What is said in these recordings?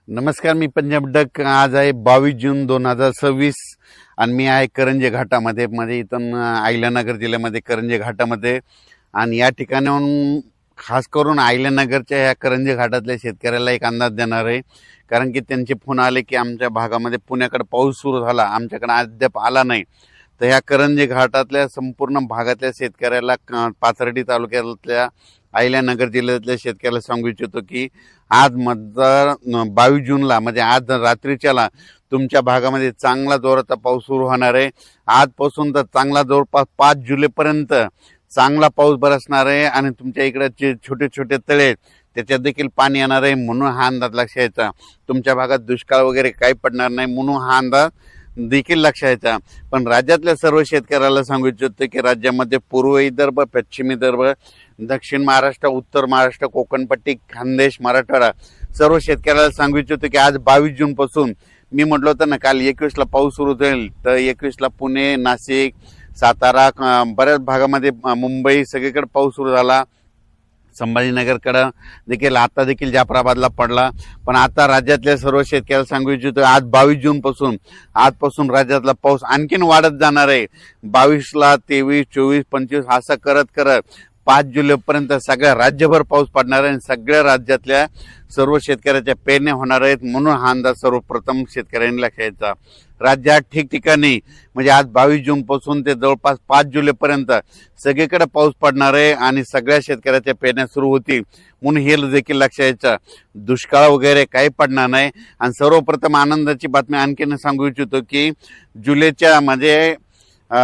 नमस्कार, मी पंजाब डक. आज आहे 22 जून 2026 आणि मी आहे करंजे घाटामध्ये. म्हणजे इथून अहिल्यानगर जिल्ह्यामध्ये करंजे घाटामध्ये, आणि या ठिकाणाहून खास करून अहिल्यानगरच्या ह्या करंजे घाटातल्या शेतकऱ्याला एक अंदाज देणार आहे. कारण की त्यांचे फोन आले की आमच्या भागामध्ये पुण्याकडे पाऊस सुरू झाला, आमच्याकडे अद्याप आला नाही. तर ह्या करंजे घाटातल्या संपूर्ण भागातल्या शेतकऱ्याला, पाथर्डी तालुक्यातल्या अहिल्यानगर जिल्ह्यातल्या शेतकऱ्याला सांगू इच्छितो की आज मतदार 22 जूनला म्हणजे आज रात्रीच्याला तुमच्या भागामध्ये चांगला जोराचा पाऊस सुरू होणार आहे. आजपासून तर चांगला जवळपास 5 जुलैपर्यंत चांगला पाऊस बरसणार आहे आणि तुमच्या इकडे छोटे छोटे तळे त्याच्यात देखील पाणी येणार आहे. म्हणून हा अंदाज लक्षात घ्यायचा. तुमच्या भागात दुष्काळ वगैरे काही पडणार नाही म्हणून हा अंदाज देखील लक्षात घ्यायचा. पण राज्यातल्या सर्व शेतकऱ्याला सांगू इच्छितो की राज्यामध्ये पूर्व विदर्भ, पश्चिम विदर्भ, दक्षिण महाराष्ट्र, उत्तर महाराष्ट्र, कोकणपट्टी, खानदेश, मराठवाडा सर्व शेतकऱ्याला सांगू इच्छितो की आज 22 जून पासून मी म्हटलं होतं ना, काल 21 ला पाऊस सुरू होईल. तर 21 ला पुणे, नाशिक, सातारा, बऱ्याच भागामध्ये मुंबई सगळीकडे पाऊस सुरू झाला. संभाजीनगरकडे देखील आता देखील जाफराबादला पडला. पण आता राज्यातल्या सर्व शेतकऱ्याला सांगू इच्छितो आज 22 जून पासून आजपासून राज्यातला पाऊस आणखीन वाढत जाणार आहे. 22 ला 23, 24, 25 असं करत करत 5 जुलैपर्यंत सगळ्या राज्यभर पाऊस पडणार आहे. सगळ्या राज्यातल्या सर्व शेतकऱ्याच्या पेरण्या होणार आहेत. म्हणून हा अंदाज सर्वप्रथम शेतकऱ्यांनी लक्षात घ्यायचा. राज्यात ठिकठिकाणी म्हणजे आज 22 जून पासून ते जवळपास 5 जुलैपर्यंत सगळीकडे पाऊस पडणार आहे आणि सगळ्या शेतकऱ्याच्या पेरण्या सुरू होतील. म्हणून हे देखील लक्षात घ्यायचं. दुष्काळ वगैरे काही पडणार नाही. आणि सर्वप्रथम आनंदाची बातमी आणखीन सांगू इच्छितो की जुलैच्या म्हणजे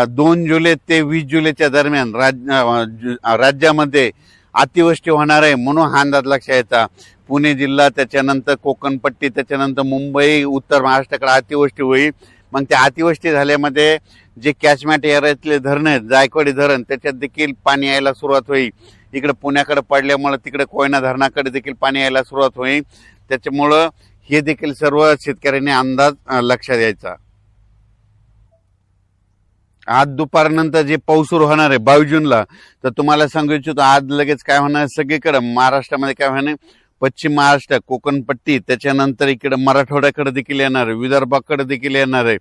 2 जुलै ते 20 जुलैच्या दरम्यान राज्यामध्ये अतिवृष्टी होणार आहे. म्हणून हा अंदाज लक्षात घ्यायचा. पुणे जिल्हा, त्याच्यानंतर कोकणपट्टी, त्याच्यानंतर मुंबई, उत्तर महाराष्ट्राकडे अतिवृष्टी होईल. मग त्या अतिवृष्टी झाल्यामध्ये जे कॅचमेंट एरियातले धरण आहेत, जायकवाडी धरण, त्याच्यात देखील पाणी यायला सुरुवात होईल. इकडे पुण्याकडे पडल्यामुळे तिकडे कोयना धरणाकडे देखील पाणी यायला सुरुवात होईल. त्याच्यामुळं हे देखील सर्व शेतकऱ्यांनी अंदाज लक्षात द्यायचा. आज दुपारनंतर जे पाऊस सुरू होणार आहे 22 जूनला, तर तुम्हाला सांगू इच्छितो आज लगेच काय होणार सगळीकडे महाराष्ट्रामध्ये काय होणार, पश्चिम महाराष्ट्र, कोकणपट्टी, त्याच्यानंतर इकडे मराठवाड्याकडे देखील येणार आहे, विदर्भाकडे देखील येणार आहे.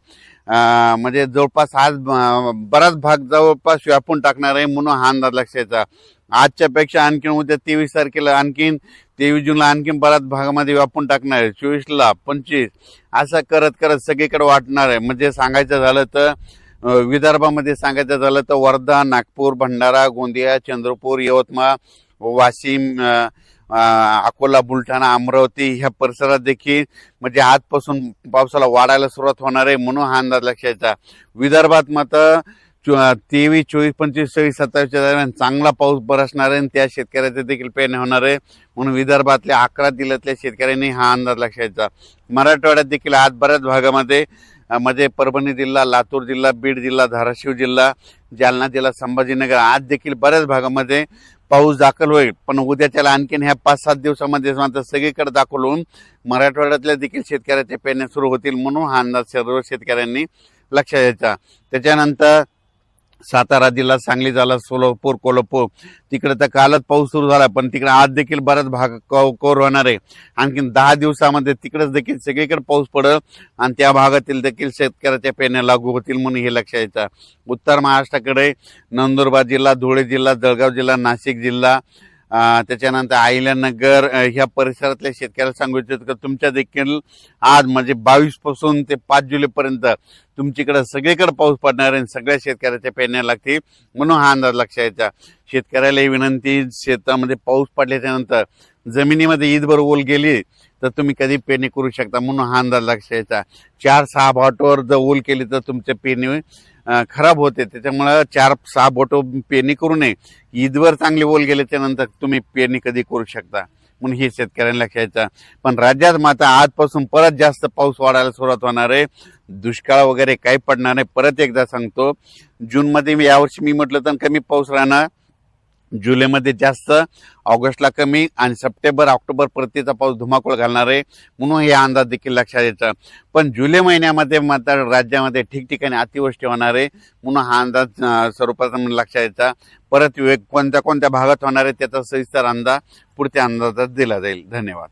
म्हणजे जवळपास आज बराच भाग जवळपास व्यापून टाकणार आहे. म्हणून हा अंदाज लक्षात घ्यायचा. आजच्या पेक्षा आणखीन उद्या 23 तारखेला आणखीन 23 जूनला आणखीन बऱ्याच भागामध्ये व्यापून टाकणार आहे. 24 ला 25 असं करत करत सगळीकडे वाटणार आहे. म्हणजे सांगायचं झालं तर विदर्भामध्ये सांगायचं झालं तर वर्धा, नागपूर, भंडारा, गोंदिया, चंद्रपूर, यवतमाळ, वाशिम, अकोला, बुलढाणा, अमरावती ह्या परिसरात देखील म्हणजे आजपासून पावसाला वाढायला सुरुवात होणार आहे. म्हणून हा अंदाज लक्षात घ्यायचा. विदर्भात मात्र 23, 24, 25, 26, 27 दरम्यान चांगला पाऊस बरसणार आहे आणि त्या शेतकऱ्याचे देखील पेरण्या होणार आहे. म्हणून विदर्भातल्या 11 जिल्ह्यातल्या शेतकऱ्यांनी हा अंदाज लक्षात घ्यायचा. मराठवाड्यात देखील आज बऱ्याच भागामध्ये म्हणजे परभणी जिल्हा, लातूर जिल्हा, बीड जिल्हा, धाराशिव जिल्हा, जालना जिल्हा, संभाजीनगर आज देखील बऱ्याच भागामध्ये पाऊस दाखल होईल. पण उद्याच्याला आणखीन ह्या 5-7 दिवसामध्ये मात्र सगळीकडे दाखल होऊन मराठवाड्यातल्या देखील शेतकऱ्याच्या पेरण्या सुरू होतील. म्हणून हा अंदाज सर्व शेतकऱ्यांनी लक्षात घ्यायचा. त्याच्यानंतर सातारा जिल्हा, सांगली जिल्हा, सोलापूर, कोल्हापूर तिकडे तर कालच पाऊस सुरू झाला, पण तिकडे आज देखील बराच भाग कव्हर होणार आहे. आणखीन 10 दिवसामध्ये तिकडेच देखील सगळीकडे पाऊस पडेल आणि त्या भागातील देखील शेतकऱ्याच्या पेरण्या लागू होतील. म्हणून हे लक्षात घ्यायचं. उत्तर महाराष्ट्राकडे नंदुरबार जिल्हा, धुळे जिल्हा, जळगाव जिल्हा, नाशिक जिल्हा, त्याच्यानंतर अहिल्यानगर ह्या परिसरातल्या शेतकऱ्याला सांगू इच्छितो की तुमच्या देखील आज म्हणजे 22 पासून ते 5 जुलैपर्यंत तुमच्याकडे सगळीकडे पाऊस पडणार आहे. सगळ्या शेतकऱ्याच्या पेरण्या लागतील. म्हणून हा अंदाज लक्षात घ्यायचा. शेतकऱ्याला विनंती, शेतामध्ये पाऊस पडल्याच्या नंतर जमिनीमध्ये ईदभर ओल गेली तर तुम्ही कधी पेरणी करू शकता. म्हणून हा अंदाज लक्षात घ्यायचा. 4-6 बोटावर जर ओल केली तर तुमच्या पेरणी खराब होते. त्याच्यामुळे 4-6 बोट पेरणी करू नये. ईदवर चांगली ओल गेल्याच्या नंतर तुम्ही पेरणी कधी करू शकता. म्हणून हे शेतकऱ्यांना लक्षात घ्यायचं. पण राज्यात मात्र आजपासून परत जास्त पाऊस वाढायला सुरुवात होणार आहे. दुष्काळ वगैरे काही पडणार नाही. परत एकदा सांगतो, जूनमध्ये यावर्षी मी म्हटलं तर कमी पाऊस राहणार, जुलैमध्ये जास्त, ऑगस्टला कमी आणि सप्टेंबर ऑक्टोबर परतीचा पाऊस धुमाकूळ घालणार आहे. म्हणून हे अंदाज देखील लक्षात द्यायचा. पण जुलै महिन्यामध्ये मात्र राज्यामध्ये ठिकठिकाणी अतिवृष्टी होणार आहे. म्हणून हा अंदाज सर्वप्रथम लक्षात द्यायचा. परत कोणत्या कोणत्या भागात होणार आहे त्याचा सविस्तर अंदाज पुढच्या अंदाजात दिला जाईल. धन्यवाद.